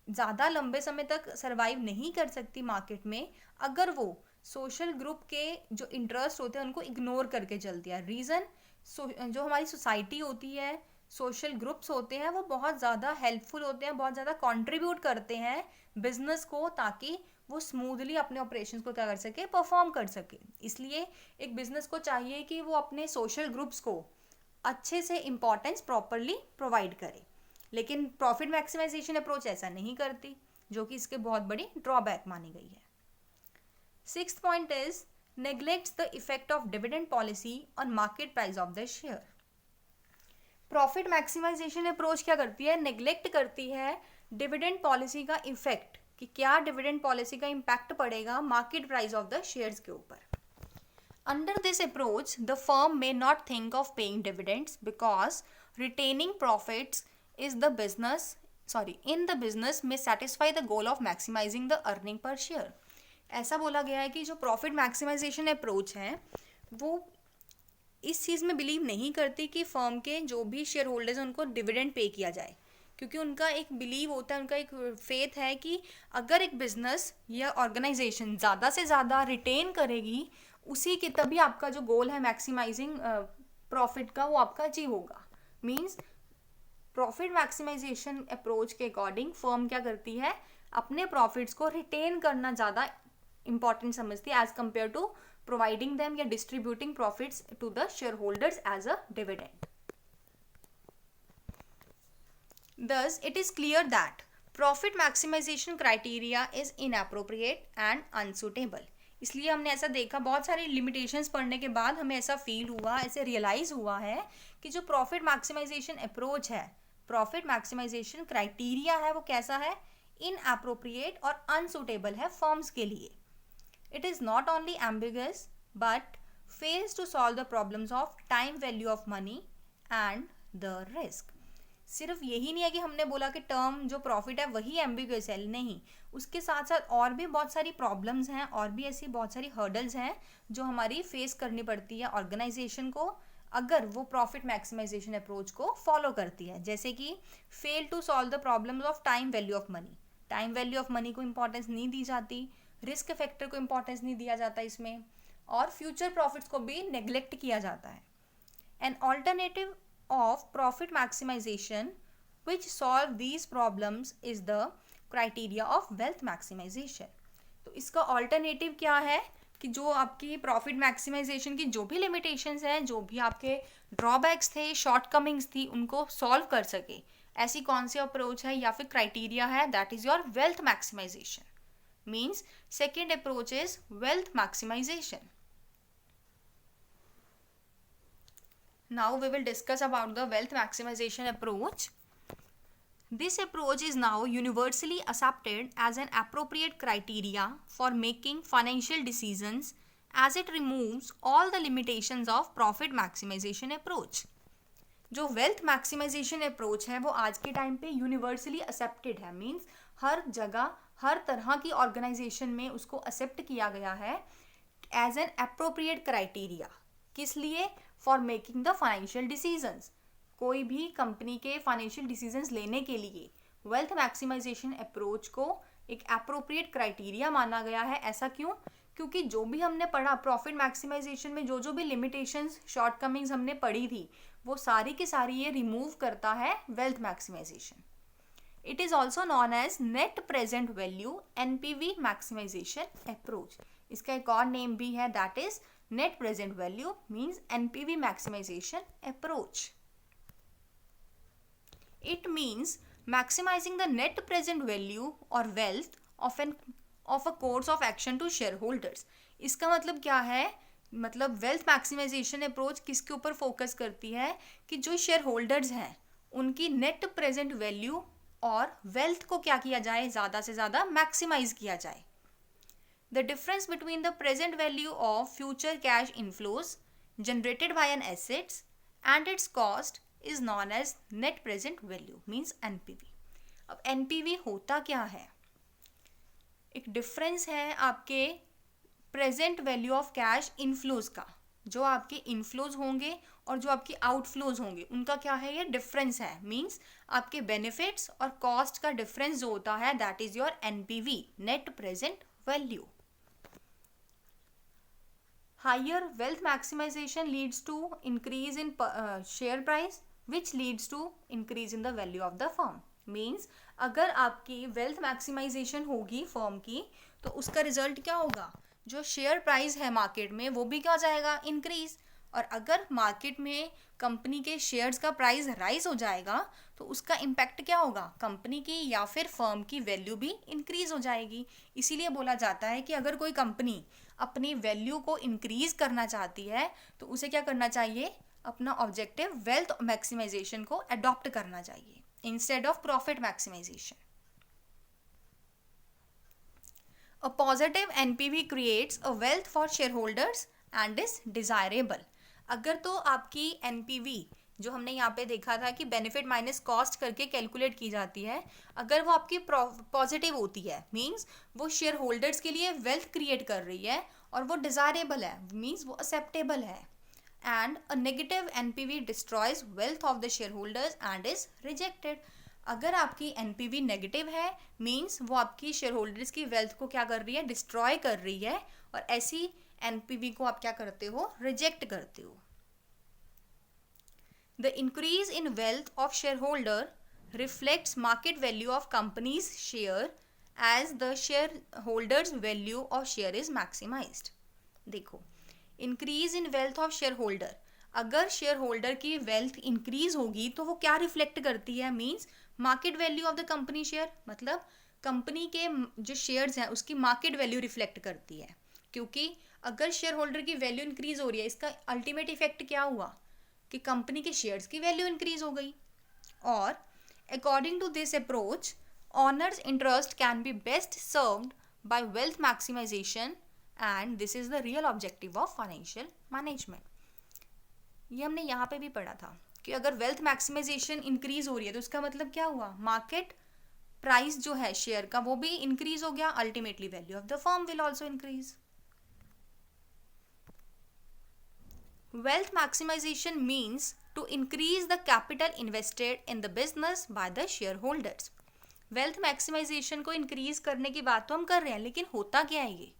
[SPEAKER 1] ज़्यादा लंबे समय तक survive नहीं कर सकती मार्केट में अगर वो सोशल ग्रुप के जो इंटरेस्ट होते हैं उनको इग्नोर करके चलती है. रीज़न, जो हमारी सोसाइटी होती है, सोशल ग्रुप्स होते हैं, वो बहुत ज़्यादा हेल्पफुल होते हैं, बहुत ज़्यादा कंट्रीब्यूट करते हैं बिजनेस को, ताकि वो स्मूथली अपने ऑपरेशंस को क्या कर सके, परफॉर्म कर सके. इसलिए एक बिजनेस को चाहिए कि वो अपने सोशल ग्रुप्स को अच्छे से इम्पोर्टेंस प्रॉपरली प्रोवाइड करे. लेकिन प्रॉफिट मैक्सिमाइजेशन अप्रोच ऐसा नहीं करती, जो कि इसके बहुत बड़ी ड्रॉबैक मानी गई है. 6th point is neglects the effect of dividend policy on market price of the share. Profit maximisation approach क्या करती है, नेग्लेक्ट करती है डिविडेंड पॉलिसी का इफेक्ट, कि क्या डिविडेंड पॉलिसी का इम्पैक्ट पड़ेगा market price of the shares के ऊपर. Under this approach the firm may not think of paying dividends because retaining profits in the business may satisfy the goal of maximizing the earning per share. ऐसा बोला गया है कि जो profit maximisation approach है वो इस चीज़ में बिलीव नहीं करती कि फर्म के जो भी शेयर होल्डर्स हैं उनको डिविडेंड पे किया जाए, क्योंकि उनका एक बिलीव होता है, उनका एक फेथ है कि अगर एक बिजनेस या ऑर्गेनाइजेशन ज़्यादा से ज़्यादा रिटेन करेगी उसी के तभी आपका जो गोल है मैक्सिमाइजिंग प्रॉफिट का वो आपका अचीव होगा. मीन्स प्रॉफिट मैक्सिमाइजेशन अप्रोच के अकॉर्डिंग फर्म क्या करती है, अपने प्रॉफिट्स को रिटेन करना ज़्यादा इंपॉर्टेंट समझती है as compare to providing them या distributing profits to the share holders as a dividend. Thus, it is clear that profit maximization criteria is inappropriate and unsuitable. इसलिए हमने ऐसा देखा, बहुत सारी लिमिटेशंस पढ़ने के बाद हमें ऐसा फील हुआ, ऐसे रियलाइज हुआ है कि जो प्रॉफिट मैक्सिमाइजेशन अप्रोच है, प्रॉफिट मैक्सिमाइजेशन क्राइटेरिया है, वो कैसा है, इनएप्रोप्रिएट और अनसुटेबल है फर्म्स के लिए. It is not only ambiguous but fails to solve the problems of time value of money and the risk. सिर्फ यही नहीं है कि हमने बोला कि टर्म जो प्रॉफिट है वही एम्बिगस है, नहीं, उसके साथ साथ और भी बहुत सारी प्रॉब्लम्स हैं, और भी ऐसी बहुत सारी हर्डल्स हैं जो हमारी फेस करनी पड़ती है ऑर्गेनाइजेशन को अगर वो प्रॉफिट मैक्सिमाइजेशन अप्रोच को फॉलो करती है. जैसे कि fail to solve the problems of time value of money. Time value of money को इंपॉर्टेंस नहीं दी जाती, रिस्क फैक्टर को इंपॉर्टेंस नहीं दिया जाता इसमें, और फ्यूचर प्रॉफिट्स को भी नेग्लेक्ट किया जाता है. An alternative of profit maximization which solve these problems is the criteria of wealth maximization. तो इसका ऑल्टरनेटिव क्या है कि जो आपकी प्रॉफिट मैक्सिमाइजेशन की जो भी लिमिटेशंस हैं, जो भी आपके ड्रॉबैक्स थे, शॉर्टकमिंग्स थी, उनको सॉल्व कर सके, ऐसी कौन सी अप्रोच है या फिर क्राइटेरिया है, that is your wealth maximisation. Means second approach is wealth maximisation. Now we will discuss about the wealth maximization approach. This approach is now universally accepted as an appropriate criteria for making financial decisions as it removes all the limitations of profit maximization approach. जो wealth maximization approach है वो आज के time पे universally accepted है, means हर जगह हर तरह की ऑर्गेनाइजेशन में उसको accept किया गया है as an appropriate criteria. किस लिए, for making the financial decisions. कोई भी कंपनी के फाइनेंशियल डिसीजंस लेने के लिए वेल्थ मैक्सिमाइजेशन अप्रोच को एक अप्रोप्रिएट क्राइटेरिया माना गया है. ऐसा क्यों, क्योंकि जो भी हमने पढ़ा प्रॉफिट मैक्सिमाइजेशन में, जो भी लिमिटेशंस शॉर्टकमिंग्स हमने पढ़ी थी, वो सारी की सारी ये रिमूव करता है wealth maximisation. It is also known as net present value NPV maximisation approach. इसका एक और नेम भी है, that is net present value, means NPV maximization approach. It means maximizing the net present value or wealth of a course of action to shareholders. इसका मतलब क्या है, मतलब वेल्थ मैक्सिमाइजेशन अप्रोच किसके ऊपर फोकस करती है कि जो शेयर होल्डर्स हैं उनकी नेट प्रेजेंट वैल्यू और वेल्थ को क्या किया जाए, ज़्यादा से ज़्यादा मैक्सिमाइज किया जाए. The difference between the present value of future cash inflows generated by an assets and its cost is known as net present value, means NPV. अब NPV होता क्या है, एक डिफरेंस है आपके present value of cash inflows का. जो आपके इनफ्लोज होंगे और जो आपके आउटफ्लोज होंगे उनका क्या है, ये डिफरेंस है। मींस आपके बेनिफिट्स और कॉस्ट का डिफरेंस जो होता है that is your NPV, net present value. Higher wealth maximisation leads to increase in share price which leads to increase in the value of the firm. Means अगर आपकी wealth maximisation होगी firm की तो उसका result क्या होगा, जो share price है मार्केट में वो भी क्या हो जाएगा, इंक्रीज। और अगर मार्केट में कंपनी के शेयर्स का प्राइस राइज हो जाएगा तो उसका इम्पैक्ट क्या होगा, कंपनी की या फिर फर्म की वैल्यू भी इंक्रीज हो जाएगी। इसीलिए बोला जाता है कि अगर कोई कंपनी अपनी वैल्यू को इंक्रीज करना चाहती है तो उसे क्या करना चाहिए, अपना ऑब्जेक्टिव वेल्थ मैक्सिमाइजेशन को अडॉप्ट करना चाहिए instead of profit maximization. A positive NPV creates a wealth for shareholders and is desirable. अगर तो आपकी NPV जो हमने यहाँ पे देखा था कि बेनिफिट माइनस कॉस्ट करके कैलकुलेट की जाती है, अगर वो आपकी पॉजिटिव होती है मींस वो शेयर होल्डर्स के लिए वेल्थ क्रिएट कर रही है और वो डिजायरेबल है मींस वो एक्सेप्टेबल है। And a negative NPV destroys wealth of the shareholders and is rejected. अगर आपकी NPV नेगेटिव है मीन्स वो आपकी शेयर होल्डर्स की वेल्थ को क्या कर रही है, डिस्ट्रॉय कर रही है, और ऐसी NPV को आप क्या करते हो, रिजेक्ट करते हो। The increase in wealth of shareholder reflects market value of company's share as the shareholders value of share is maximized. देखो increase in wealth of share holder, अगर शेयर होल्डर की वेल्थ इंक्रीज होगी तो वो क्या reflect करती है, means market value of the company share, मतलब कंपनी के जो शेयर्स हैं उसकी मार्केट वैल्यू रिफ्लेक्ट करती है। क्योंकि अगर शेयर होल्डर की वैल्यू इंक्रीज हो रही है इसका अल्टीमेट इफेक्ट क्या हुआ कि कंपनी के शेयर्स की वैल्यू इंक्रीज हो गई। और according to this approach owners interest can be best served by wealth maximisation and this is the real objective of financial management. ये हमने यहाँ पे भी पढ़ा था कि अगर वेल्थ मैक्सिमाइजेशन इंक्रीज हो रही है तो उसका मतलब क्या हुआ, मार्केट प्राइस जो है शेयर का वो भी इंक्रीज हो गया, ultimately value of the firm will also increase. Wealth maximisation means to increase the capital invested in the business by the share holders. Wealth maximisation को इंक्रीज करने की बात तो हम कर रहे हैं, लेकिन होता क्या है ये,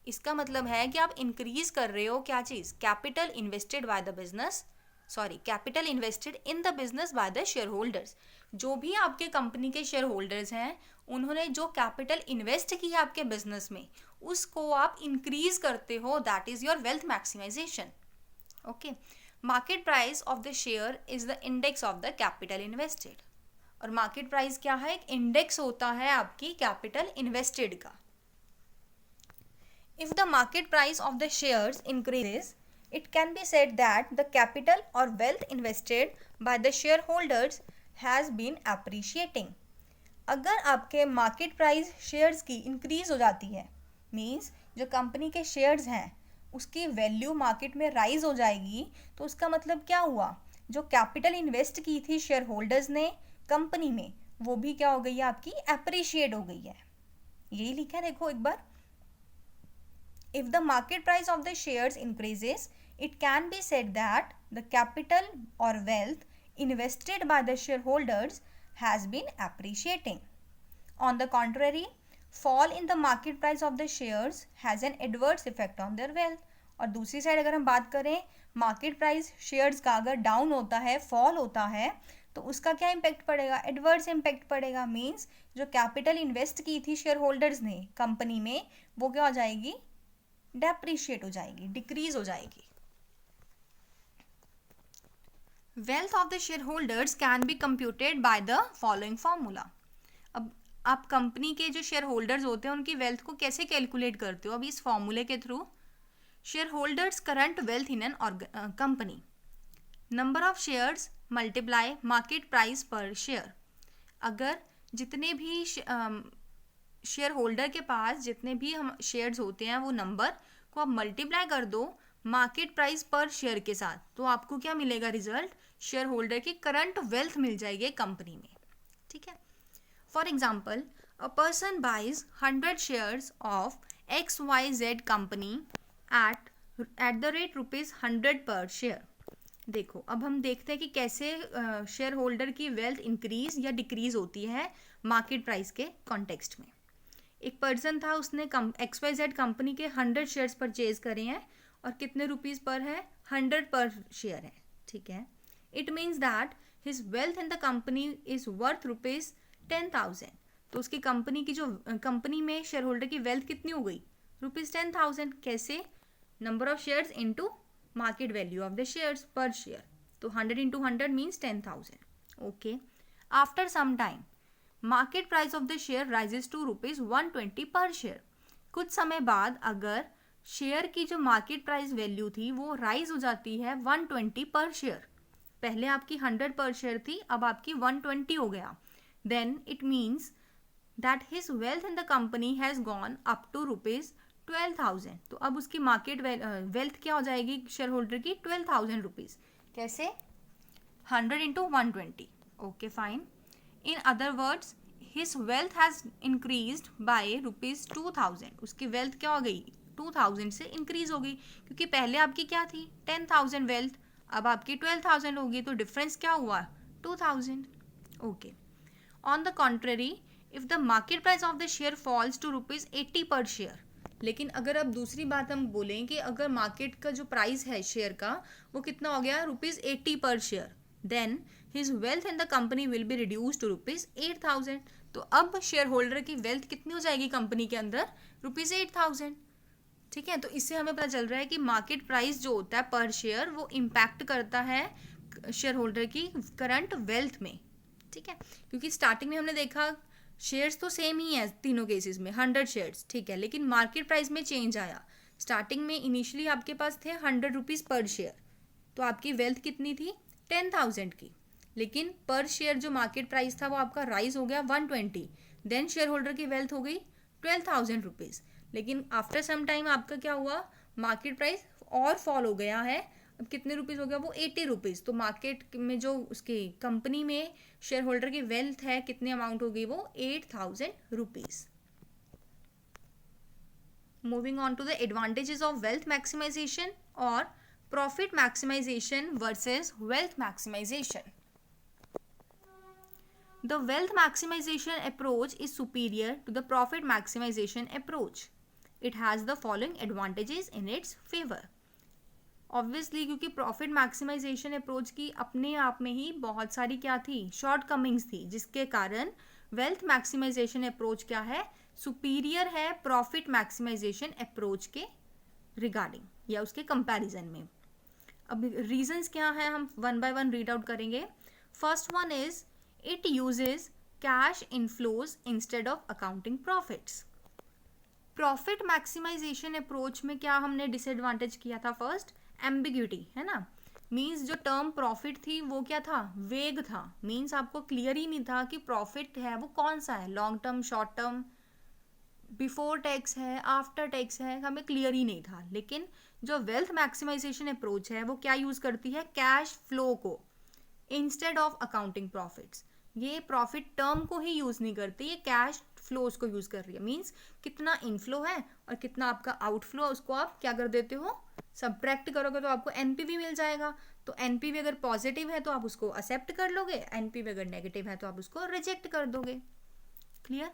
[SPEAKER 1] इसका मतलब है कि आप इंक्रीज कर रहे हो क्या चीज, capital invested by the business, capital invested in the business by the share holders. जो भी आपके कंपनी के शेयर होल्डर्स हैं उन्होंने जो कैपिटल इन्वेस्ट किया आपके बिजनेस में उसको आप इंक्रीज करते हो, that is your wealth maximisation. Okay, market price of the share is the index of the capital invested. और मार्केट प्राइस क्या है, एक इंडेक्स होता है आपकी कैपिटल इन्वेस्टेड का। If the market price of the shares increases, it can be said that the capital or wealth invested by the shareholders has been appreciating. अगर आपके मार्केट प्राइस शेयर्स की इंक्रीज हो जाती है मीन्स जो company के shares हैं उसकी वैल्यू मार्केट में राइज हो जाएगी, तो उसका मतलब क्या हुआ, जो कैपिटल इन्वेस्ट की थी शेयर होल्डर्स ने कंपनी में वो भी क्या हो गई है, आपकी एप्रिशिएट हो गई है। यही लिखा है देखो एक बार, if the market price of the shares increases, it can be said that the capital or wealth invested by the shareholders has been appreciating. On the contrary, fall in the market price of the shares has an adverse effect on their wealth. और दूसरी side अगर हम बात करें market price shares का अगर down होता है, फॉल होता है, तो उसका क्या इम्पैक्ट पड़ेगा, एडवर्स इम्पैक्ट पड़ेगा। मीन्स जो कैपिटल इन्वेस्ट की थी शेयर होल्डर्स ने कंपनी में वो क्या हो जाएगी, डेप्रिशिएट हो जाएगी, डिक्रीज हो जाएगी। Wealth of the share holders can be computed by the following formula. अब आप कंपनी के जो शेयर होल्डर्स होते हैं उनकी वेल्थ को कैसे कैलकुलेट करते हो, अभी इस फॉर्मूले के through. Share holders current wealth in an company, number of shares multiply market price पर शेयर। अगर जितने भी शेयर होल्डर के पास जितने भी हम शेयर्स होते हैं वो नंबर को आप मल्टीप्लाई कर दो मार्केट प्राइस पर शेयर के साथ, तो आपको क्या मिलेगा रिजल्ट, शेयर होल्डर की करंट वेल्थ मिल जाएगी कंपनी में। ठीक है, for example a person buys 100 shares of XYZ company at at the rate ₹100 per share. देखो अब हम देखते हैं कि कैसे शेयर होल्डर की वेल्थ इंक्रीज या डिक्रीज होती है मार्केट प्राइस के कॉन्टेक्स्ट में। एक पर्सन था, उसने XYZ कंपनी के 100 शेयर्स परचेज करे हैं और कितने रुपीज़ पर है, 100 पर शेयर है, ठीक है। It means that his wealth in the company is worth ₹10,000। तो उसकी कंपनी की जो कंपनी में शेयर होल्डर की वेल्थ कितनी हो गई, ₹10,000। कैसे, number of shares into market value of the shares per share. तो 100 into 100 means 10,000। Okay, after some time market price of the share rises to ₹120 per share. कुछ समय बाद अगर शेयर की जो मार्केट प्राइस वैल्यू थी वो राइज हो जाती है 120 पर शेयर। पहले आपकी 100 पर शेयर थी, अब आपकी 120 हो गया। Then it means that his wealth in the company has gone up to ₹12,000। तो अब उसकी मार्केट वेल्थ क्या हो जाएगी शेयर होल्डर की, ₹12,000। कैसे, 100 into 120। Okay fine. In other words his wealth has increased by ₹2,000। उसकी वेल्थ क्या हो गई, 2,000 से इंक्रीज हो गई, क्योंकि पहले आपकी क्या थी 10,000 वेल्थ, अब आपकी 12,000 होगी, तो डिफरेंस क्या हुआ 2,000। Okay, on the contrary if the market price of the share falls to ₹80 per share. लेकिन अगर अब दूसरी बात हम बोलें कि अगर मार्केट का जो प्राइस है शेयर का वो कितना हो गया ₹80 per share, then his wealth in the company will be reduce to ₹8,000। तो अब शेयर होल्डर की वेल्थ कितनी हो जाएगी कंपनी के अंदर, ₹8,000। ठीक है, तो इससे हमें पता चल रहा है कि मार्केट प्राइस जो होता है पर शेयर वो इम्पैक्ट करता है शेयर होल्डर की करंट वेल्थ में। ठीक है, क्योंकि स्टार्टिंग में हमने देखा शेयर्स तो सेम ही है तीनों केसेस में, 100 शेयर्स, ठीक है, लेकिन मार्केट प्राइस में चेंज आया। स्टार्टिंग में इनिशियली आपके पास थे ₹100 पर शेयर, तो आपकी वेल्थ कितनी थी 10,000 की, लेकिन पर शेयर जो मार्केट प्राइस था वो आपका राइज हो गया 120, देन शेयर होल्डर की वेल्थ हो गई ₹12,000। लेकिन आफ्टर सम टाइम आपका क्या हुआ, मार्केट प्राइस और फॉल हो गया है, अब कितने रुपीज़ हो गया वो ₹80। तो मार्केट में जो उसकी कंपनी में शेयर होल्डर की वेल्थ है कितनी अमाउंट हो गई वो ₹8,000। Moving on to the advantages of wealth maximization और profit maximization versus wealth maximization. The wealth maximization approach is superior to the profit maximization approach. It has the following advantages in its favor. Obviously क्योंकि profit maximisation approach की अपने आप में ही बहुत सारी क्या थी, शॉर्ट कमिंग्स थी, जिसके कारण वेल्थ मैक्सिमाइजेशन अप्रोच क्या है, सुपीरियर है प्रॉफिट मैक्सिमाइजेशन अप्रोच के रिगार्डिंग या उसके कंपैरिजन में। अब रीजंस क्या है हम one by one read out करेंगे। First one is it uses cash inflows instead of accounting profits. Profit maximisation approach में क्या हमने डिसएडवांटेज किया था, फर्स्ट एम्बिग्यूटी, है ना, मीन्स जो टर्म प्रॉफिट थी वो क्या था, वेग था, मीन्स आपको क्लियर ही नहीं था कि प्रॉफिट है वो कौन सा है, long term, short term, before tax है, आफ्टर टैक्स है, हमें क्लियर ही नहीं था। लेकिन जो वेल्थ मैक्सिमाइजेशन अप्रोच है वो क्या यूज करती है, कैश फ्लो को इंस्टेड ऑफ अकाउंटिंग प्रॉफिट्स। ये प्रॉफिट टर्म को ही यूज नहीं करती, ये कैश फ्लोज को यूज कर रही है, मीन्स कितना इनफ्लो है और कितना आपका आउटफ्लो है उसको आप क्या कर देते हो, सब्ट्रैक्ट करोगे तो आपको एनपीवी मिल जाएगा। तो एनपीवी अगर पॉजिटिव है तो आप उसको एक्सेप्ट कर लोगे, एनपीवी अगर नेगेटिव है तो आप उसको रिजेक्ट कर दोगे। Clear.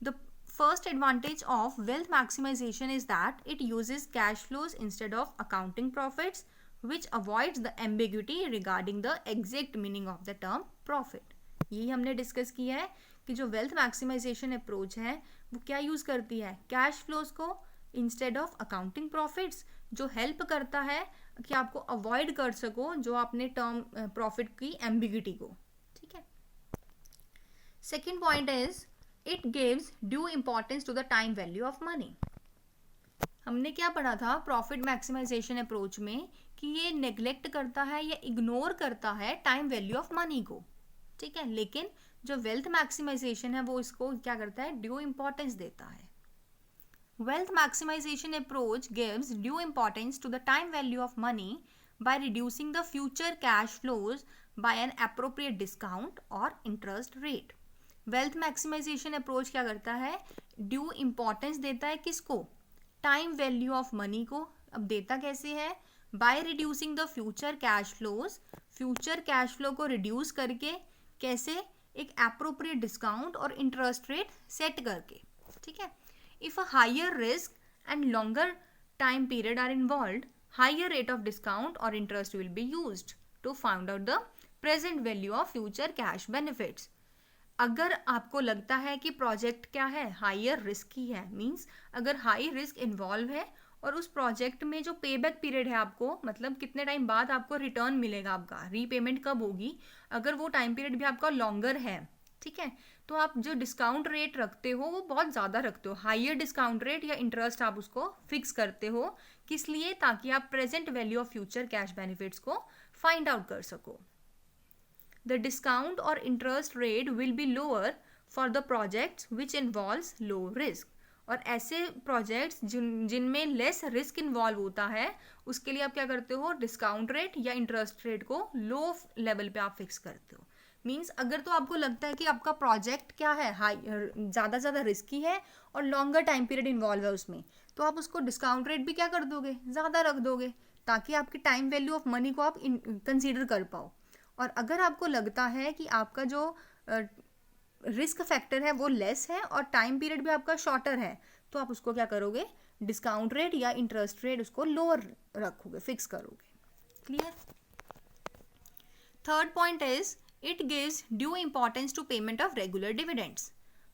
[SPEAKER 1] The first advantage of wealth maximisation is that it uses cash flows instead of accounting profits which avoids the ambiguity regarding the exact meaning of the term profit। यही हमने discuss किया है कि जो wealth maximisation approach है वो क्या use करती है, कैश फ्लोज को इंस्टेड ऑफ अकाउंटिंग प्रॉफिट्स, जो हेल्प करता है कि आपको अवॉइड कर सको जो आपने टर्म प्रॉफिट की एम्बिग्यूटी को। ठीक है। Second point is it gives due importance to the time value of money. हमने क्या पढ़ा था प्रॉफिट मैक्सिमाइजेशन अप्रोच में कि ये नेग्लेक्ट करता है या इग्नोर करता है टाइम वैल्यू ऑफ मनी को। ठीक है, लेकिन जो वेल्थ मैक्सिमाइजेशन है वो इसको क्या करता है, ड्यू इंपॉर्टेंस देता है। Wealth maximisation approach gives due importance to the time value of money by reducing the future cash flows by an appropriate discount और interest rate. Wealth maximisation approach क्या करता है, ड्यू इंपॉर्टेंस देता है किसको, time value of money को अब देता कैसे है? By reducing the future cash flows, future cash flow को रिड्यूस करके, कैसे? एक एप्रोप्रिएट डिस्काउंट और इंटरेस्ट रेट सेट करके, ठीक है। If a higher risk and longer time period are involved, higher rate of discount और interest will be used to find out the present value of future cash benefits. अगर आपको लगता है कि project क्या है, हायर रिस्क ही है, means अगर हाई रिस्क इन्वॉल्व है और उस प्रोजेक्ट में जो पे बैक पीरियड है आपको, मतलब कितने टाइम बाद आपको रिटर्न मिलेगा, आपका रीपेमेंट कब होगी, अगर वो टाइम पीरियड भी आपका लॉन्गर है, ठीक है, तो आप जो डिस्काउंट रेट रखते हो वो बहुत ज़्यादा रखते हो, हायर डिस्काउंट रेट या इंटरेस्ट आप उसको फिक्स करते हो। किस लिए? ताकि आप present value of future cash benefits को फाइंड आउट कर सको। The discount or interest rate will be lower for the projects which involves low risk. और ऐसे प्रोजेक्ट्स जिनमें लेस रिस्क इन्वॉल्व होता है, उसके लिए आप क्या करते हो? डिस्काउंट रेट या इंटरेस्ट रेट को लो लेवल पे आप फिक्स करते हो। मीन्स अगर तो आपको लगता है कि आपका प्रोजेक्ट क्या है, हाई ज़्यादा रिस्की है और लॉन्गर टाइम पीरियड इन्वॉल्व है उसमें, तो आप उसको डिस्काउंट रेट भी क्या कर दोगे? ज़्यादा रख दोगे, ताकि आपकी टाइम वैल्यू ऑफ मनी को आप कंसीडर कर पाओ। और अगर आपको लगता है कि आपका जो रिस्क फैक्टर है वो लेस है और टाइम पीरियड भी आपका शॉर्टर है, तो आप उसको क्या करोगे? डिस्काउंट रेट या इंटरेस्ट रेट उसको लोअर रखोगे, फिक्स करोगे। Clear? Third point is it gives due importance to payment of regular dividends.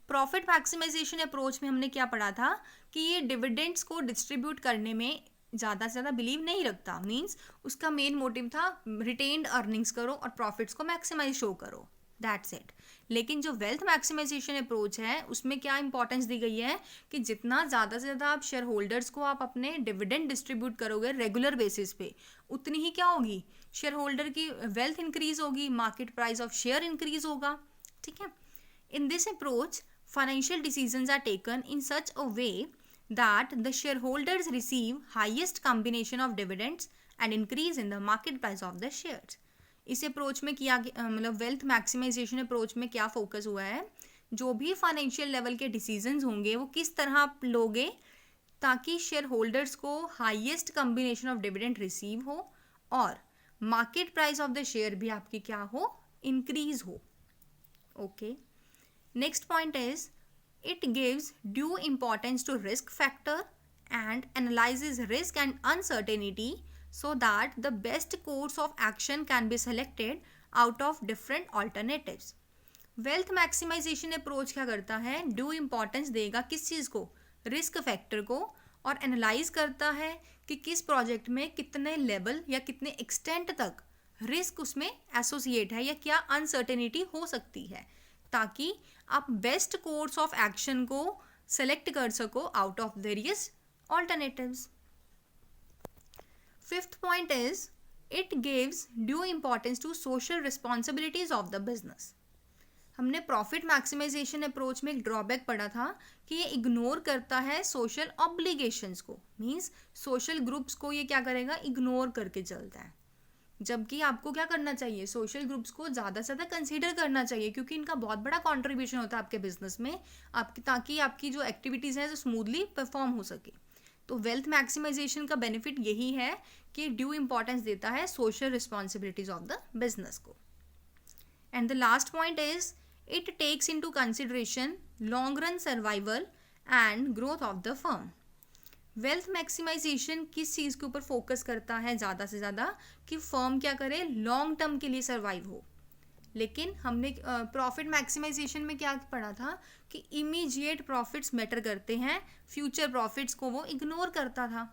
[SPEAKER 1] Profit maximisation approach में हमने क्या पढ़ा था कि ये डिविडेंड्स को डिस्ट्रीब्यूट करने में ज़्यादा से ज़्यादा बिलीव नहीं रखता, मीन्स उसका मेन मोटिव था रिटेन्ड अर्निंग्स करो और प्रॉफिट्स को मैक्सिमाइज शो करो, दैट्स इट। लेकिन जो वेल्थ मैक्सिमाइजेशन अप्रोच है उसमें क्या इंपॉर्टेंस दी गई है कि जितना ज़्यादा से ज़्यादा आप शेयर होल्डर्स को आप अपने डिविडेंड डिस्ट्रीब्यूट करोगे रेगुलर बेसिस पे, उतनी ही क्या होगी? शेयर होल्डर की वेल्थ इंक्रीज होगी, market price of share increase होगा, ठीक है। In this approach financial decisions are taken in such a way that the shareholders receive highest combination of dividends and increase in the market price of the shares. इस approach में किया मतलब wealth maximisation approach में क्या focus हुआ है? जो भी फाइनेंशियल लेवल के डिसीजंस होंगे वो किस तरह आप लोगे ताकि शेयर होल्डर्स को highest combination of dividend receive हो और market price of the share भी आपकी क्या हो? इंक्रीज हो। Okay, next point is it gives due importance to risk factor and analyzes risk and uncertainty so that the best course of action can be selected out of different alternatives. Wealth maximisation approach क्या करता है? Due importance देगा किस चीज़ को? Risk factor को, और analyse करता है कि किस प्रोजेक्ट में कितने लेवल या कितने एक्सटेंट तक रिस्क उसमें एसोसिएट है या क्या अनसर्टेनिटी हो सकती है, ताकि आप बेस्ट कोर्स ऑफ एक्शन को सेलेक्ट कर सको out of various alternatives. Fifth point is it gives due importance to social responsibilities of the business. हमने प्रॉफिट मैक्सिमाइजेशन अप्रोच में एक ड्रॉबैक पढ़ा था कि ये इग्नोर करता है सोशल ऑब्लिगेशंस को, मीन्स सोशल ग्रुप्स को ये क्या करेगा? इग्नोर करके चलता है। जबकि आपको क्या करना चाहिए? सोशल ग्रुप्स को ज़्यादा से ज़्यादा कंसीडर करना चाहिए, क्योंकि इनका बहुत बड़ा कंट्रीब्यूशन होता है आपके बिजनेस में, आपकी ताकि आपकी जो एक्टिविटीज़ हैं स्मूथली परफॉर्म हो सके। तो वेल्थ मैक्सिमाइजेशन का बेनिफिट यही है कि ड्यू इंपॉर्टेंस देता है social responsibilities of the business को। And the last point is it takes into consideration long run survival and growth of the firm. Wealth maximization किस चीज़ के ऊपर फोकस करता है ज़्यादा से ज़्यादा? कि फर्म क्या करे? लॉन्ग टर्म के लिए सर्वाइव हो। लेकिन हमने प्रॉफिट मैक्सिमाइजेशन में क्या पढ़ा था कि इमीडिएट प्रॉफिट्स मैटर करते हैं, फ्यूचर प्रॉफिट्स को वो इग्नोर करता था,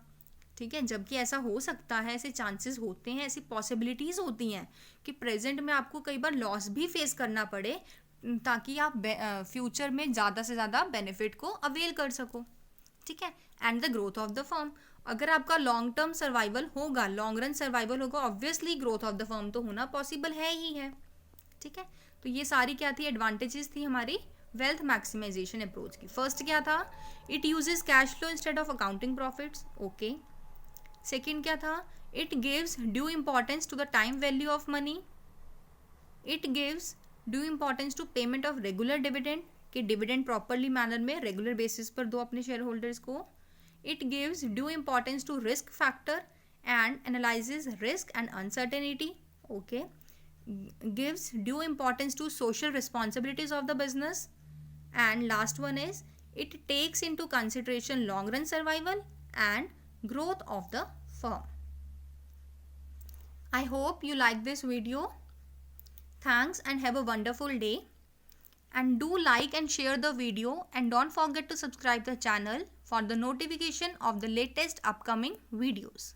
[SPEAKER 1] ठीक है। जबकि ऐसा हो सकता है, ऐसे चांसेस होते हैं, ऐसी पॉसिबिलिटीज़ होती हैं कि प्रेजेंट में आपको कई बार लॉस भी फेस करना पड़े ताकि आप फ्यूचर में ज़्यादा से ज़्यादा बेनिफिट को अवेल कर सको, ठीक है। And the growth of the firm, अगर आपका लॉन्ग टर्म सर्वाइवल होगा, लॉन्ग रन सर्वाइवल होगा, obviously growth of the firm तो होना पॉसिबल है ही है, ठीक है। तो ये सारी क्या थी? एडवांटेजेस थी हमारी वेल्थ मैक्सिमाइजेशन अप्रोच की। फर्स्ट क्या था? It uses cash flow instead of accounting profits, okay. Second क्या था? It gives due importance to the time value of money. It gives due importance to payment of regular dividend, कि dividend properly manner में regular basis पर दो अपने shareholder को। It gives due importance to risk factor and analyzes risk and uncertainty. Okay. Gives due importance to social responsibilities of the business. And last one is it takes into consideration long run survival and growth of the firm. I hope you like this video. Thanks and have a wonderful day. And do like and share the video, and don't forget to subscribe the channel for the notification of the latest upcoming videos.